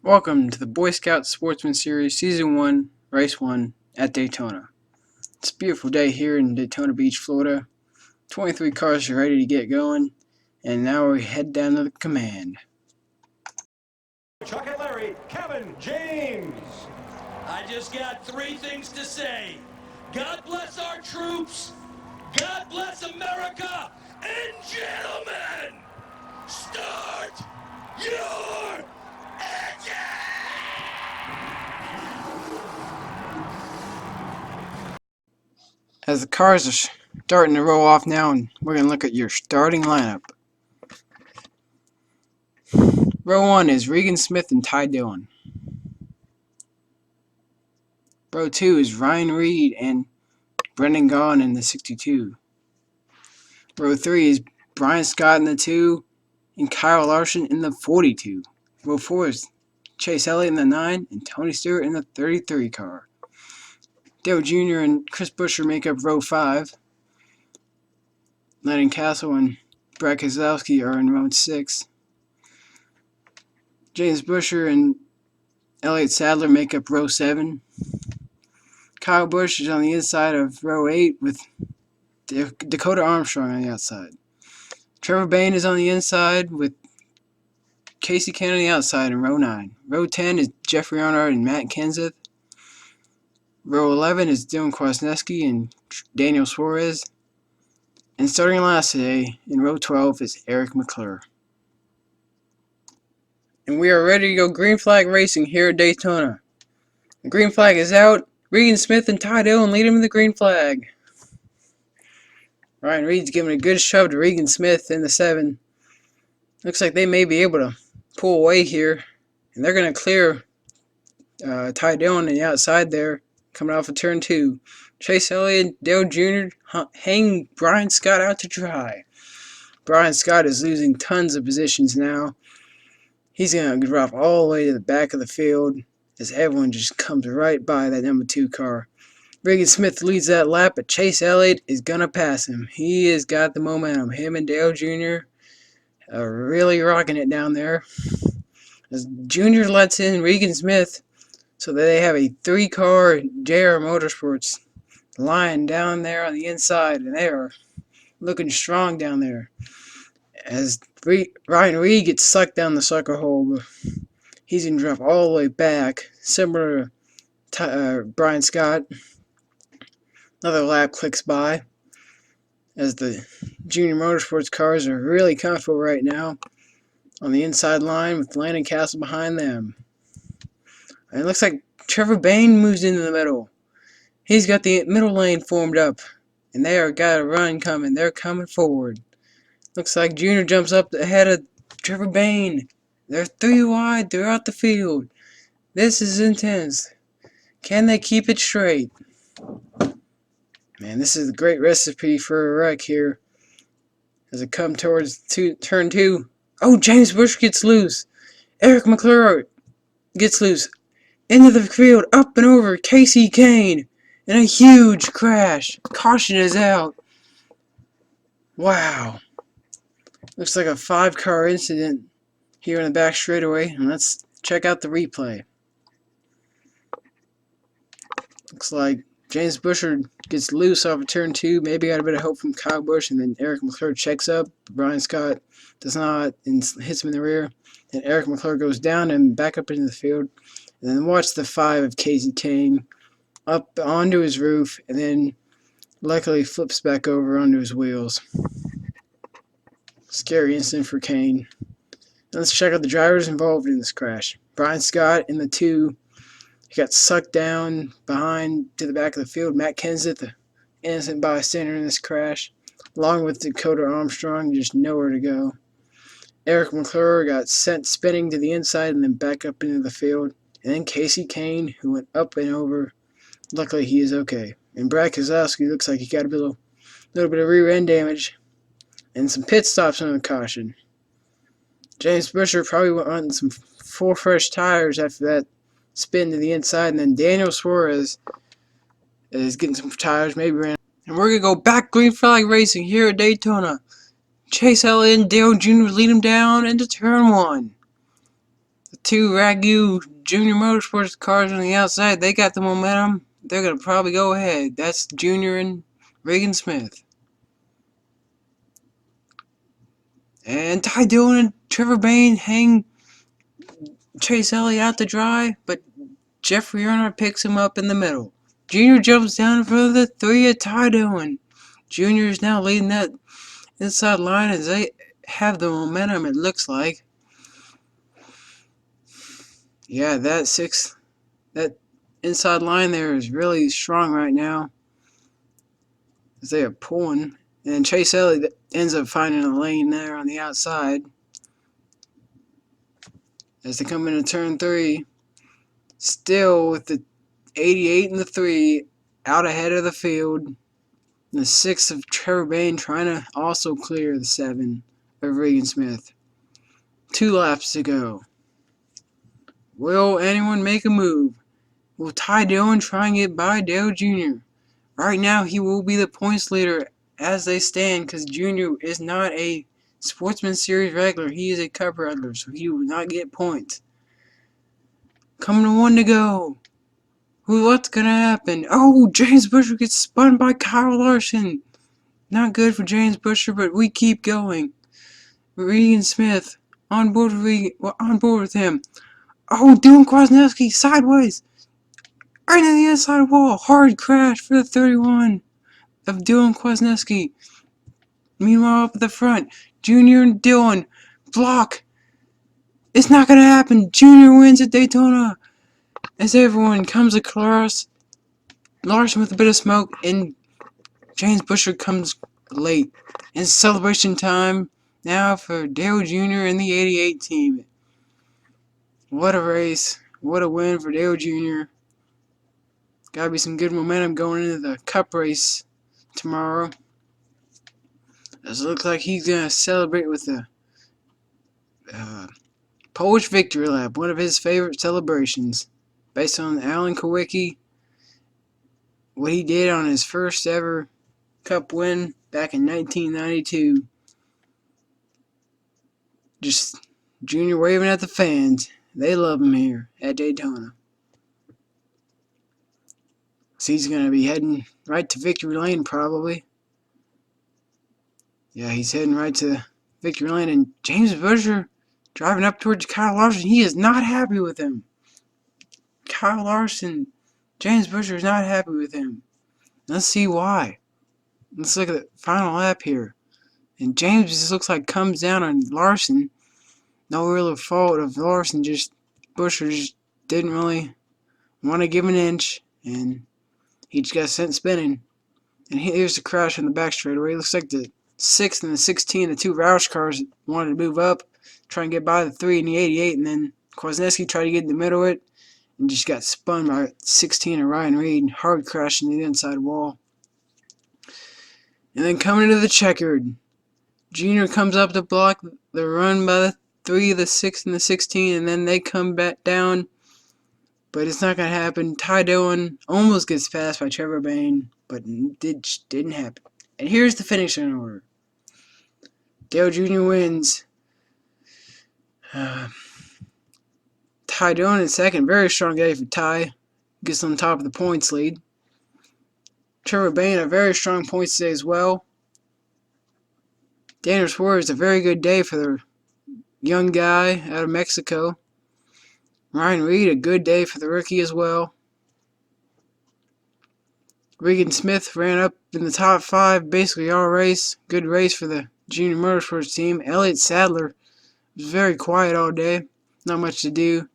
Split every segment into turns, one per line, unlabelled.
Welcome to the Boy Scout Sportsman Series Season 1, Race 1 at Daytona. It's a beautiful day here in Daytona Beach, Florida. 23 cars are ready to get going, and now we head down to the command.
Chuck and Larry, Kevin, James.
I just got three things to say. God bless our troops, God bless America, and gentlemen, start your engine!
As the cars are starting to roll off now, and we're going to look at your starting lineup. Row 1 is Regan Smith and Ty Dillon. Row 2 is Ryan Reed and Brendan Gaughan in the 62. Row 3 is Brian Scott in the 2 and Kyle Larson in the 42. Row 4 is Chase Elliott in the 9 and Tony Stewart in the 33 car. Dale Jr. and Chris Buescher make up row 5. Landon Castle and Brad Keselowski are in row 6. James Buescher and Elliott Sadler make up row 7. Kyle Busch is on the inside of row 8 with Dakota Armstrong on the outside. Trevor Bayne is on the inside with Casey Kane on the outside in row 9. Row 10 is Jeffrey Arnard and Matt Kenseth. Row 11 is Dylan Kwasniewski and Daniel Suarez. And starting last today in row 12 is Eric McClure. And we are ready to go green flag racing here at Daytona. The green flag is out. Regan Smith and Ty Dillon lead him in the green flag. Ryan Reed's giving a good shove to Regan Smith in the 7. Looks like they may be able to pull away here. And they're going to clear Ty Dillon on the outside there, coming off of turn 2. Chase Elliott, Dale Jr. hang Brian Scott out to dry. Brian Scott is losing tons of positions now. He's going to drop all the way to the back of the field as everyone just comes right by that number 2 car. Regan Smith leads that lap, but Chase Elliott is going to pass him. He has got the momentum. Him and Dale Jr. are really rocking it down there. As Jr. lets in Regan Smith so that they have a 3-car JR Motorsports line down there on the inside, and they are looking strong down there. As Ryan Reed gets sucked down the sucker hole, he's going to drop all the way back, similar to Brian Scott. Another lap clicks by as the Junior Motorsports cars are really comfortable right now on the inside line with Landon Castle behind them. And it looks like Trevor Bayne moves into the middle. He's got the middle lane formed up, and they are got a run coming. They're coming forward. Looks like Junior jumps up ahead of Trevor Bayne. They're 3 wide throughout the field. This is intense. Can they keep it straight? Man, this is a great recipe for a wreck here. As it comes towards turn 2. Oh, James Buescher gets loose. Eric McClure gets loose. Into the field, up and over Casey Kane. In a huge crash. Caution is out. Wow. Looks like a 5-car incident here in the back straightaway. And let's check out the replay. Looks like James Buescher gets loose off of turn 2. Maybe got a bit of help from Kyle Busch, and then Eric McClure checks up. Brian Scott does not and hits him in the rear. And Eric McClure goes down and back up into the field. And then watch the 5 of Casey Kane up onto his roof, and then luckily flips back over onto his wheels. Scary incident for Kane. Now let's check out the drivers involved in this crash. Brian Scott in the 2. He got sucked down behind to the back of the field. Matt Kenseth, the innocent bystander in this crash, along with Dakota Armstrong, just nowhere to go. Eric McClure got sent spinning to the inside and then back up into the field. And then Casey Kane, who went up and over. Luckily, he is okay. And Brad Keselowski looks like he got a little bit of rear end damage and some pit stops on the caution. James Buescher probably went on some full fresh tires after that spin to the inside. And then Daniel Suarez is getting some tires, maybe ran. And we're going to go back green flag racing here at Daytona. Chase Elliott and Dale Jr. lead him down into turn 1. The two Ragu Junior Motorsports cars on the outside, they got the momentum. They're going to probably go ahead. That's Junior and Regan Smith. And Ty Dillon and Trevor Bayne hang Chase Elliott out to dry, but Jeffrey Earnhardt picks him up in the middle. Junior jumps down in front of the three of Ty Dillon. Junior is now leading that inside line as they have the momentum, it looks like. Yeah, that inside line there is really strong right now as they are pulling. And Chase Elliott ends up finding a lane there on the outside as they come into turn 3. Still with the 88 and the 3 out ahead of the field. And the 6 of Trevor Bayne trying to also clear the 7 of Regan Smith. 2 laps to go. Will anyone make a move? Will Ty Dillon try and get by Dale Jr.? Right now, he will be the points leader as they stand because Jr. is not a Sportsman Series regular. He is a Cup regular, so he will not get points. Coming to 1 to go. What's going to happen? Oh, James Buescher gets spun by Kyle Larson. Not good for James Buescher, but we keep going. Regan Smith on board with him. Oh, Dylan Kwasniewski sideways. Right into the inside wall. Hard crash for the 31 of Dylan Kwasniewski. Meanwhile, up at the front, Junior and Dylan block. It's not going to happen. Junior wins at Daytona. As everyone comes across, Larson with a bit of smoke, and James Buescher comes late. It's celebration time now for Dale Jr. and the 88 team. What a race. What a win for Dale Jr. Gotta be some good momentum going into the Cup race tomorrow. It looks like he's gonna celebrate with the Polish Victory Lap, one of his favorite celebrations, based on Alan Kowicki, what he did on his first ever Cup win back in 1992. Just Junior waving at the fans. They love him here at Daytona. So he's going to be heading right to Victory Lane probably. Yeah, he's heading right to Victory Lane. And James Buescher driving up towards Kyle Larson. He is not happy with him. Kyle Larson, James Buescher is not happy with him. Let's see why. Let's look at the final lap here. And James just looks like comes down on Larson. No real fault of Larson, just Buescher just didn't really want to give an inch, and he just got sent spinning. And here's the crash on the back straightaway. It looks like the 6th and the 16, the two Roush cars wanted to move up, try and get by the 3 and the 88, and then Kwasniewski tried to get in the middle of it and just got spun by 16 of Ryan Reed, hard crashing to the inside wall. And then coming to the checkered, Junior comes up to block the run by the 3, the 6, and the 16, and then they come back down. But it's not going to happen. Ty Dillon almost gets passed by Trevor Bayne, but it didn't happen. And here's the finishing order. Dale Jr. wins. Ty Dillon in second. Very strong day for Ty. Gets on top of the points lead. Trevor Bayne, a very strong points day as well. Daniel Suarez, a very good day for the young guy out of Mexico. Ryan Reed, a good day for the rookie as well. Regan Smith ran up in the top 5 basically all race. Good race for the Junior Motorsports team. Elliott Sadler was very quiet all day. Not much to do.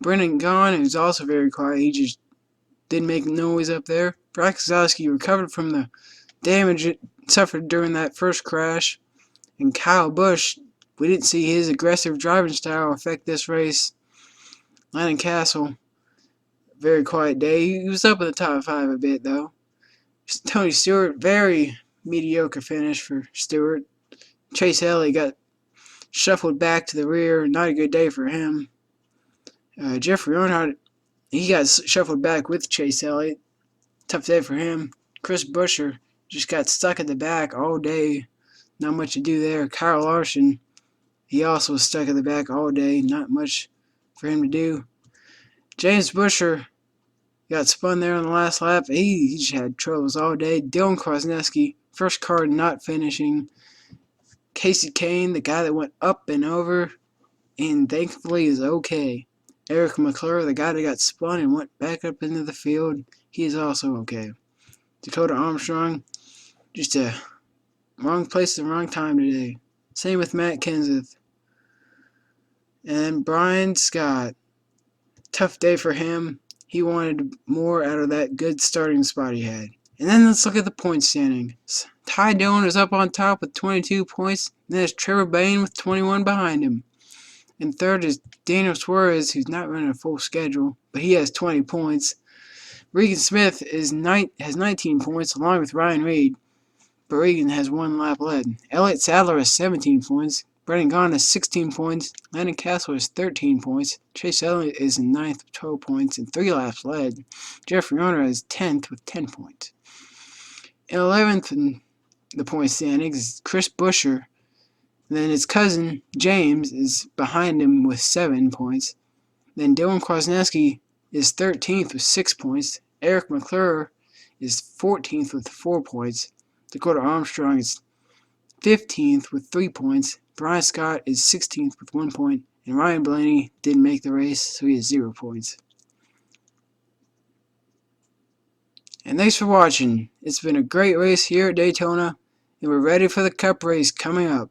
Brendan Gaughan was also very quiet. He just didn't make noise up there. Brad Keselowski recovered from the damage it suffered during that first crash. And Kyle Busch, we didn't see his aggressive driving style affect this race. Landon Castle, very quiet day. He was up in the top 5 a bit, though. Tony Stewart, very mediocre finish for Stewart. Chase Elliott got shuffled back to the rear. Not a good day for him. Jeffrey Earnhardt, he got shuffled back with Chase Elliott. Tough day for him. Chris Buescher just got stuck at the back all day. Not much to do there. Kyle Larson, he also was stuck at the back all day. Not much for him to do. James Busher got spun there on the last lap. He just had troubles all day. Dylan Krasniewski, first car not finishing. Casey Kane, the guy that went up and over, and thankfully is okay. Eric McClure, the guy that got spun and went back up into the field, he is also okay. Dakota Armstrong, just a wrong place at the wrong time today. Same with Matt Kenseth. And Brian Scott, tough day for him. He wanted more out of that good starting spot he had. And then let's look at the point standings. Ty Dillon is up on top with 22 points. And there's Trevor Bayne with 21 behind him. And third is Daniel Suarez, who's not running a full schedule, but he has 20 points. Regan Smith has 19 points, along with Ryan Reed, but Regan has one lap led. Elliott Sadler has 17 points. Brendan Gaughan has 16 points. Landon Castle has 13 points. Chase Elliott is in 9th with 12 points and 3 laps led. Jeffrey Horner is 10th with 10 points. In 11th in the point standings is Chris Buescher. Then his cousin, James, is behind him with 7 points. Then Dylan Krasniewski is 13th with 6 points. Eric McClure is 14th with 4 points. Dakota Armstrong is 15th with 3 points. Brian Scott is 16th with 1 point. And Ryan Blaney didn't make the race, so he has 0 points. And thanks for watching. It's been a great race here at Daytona, and we're ready for the Cup race coming up.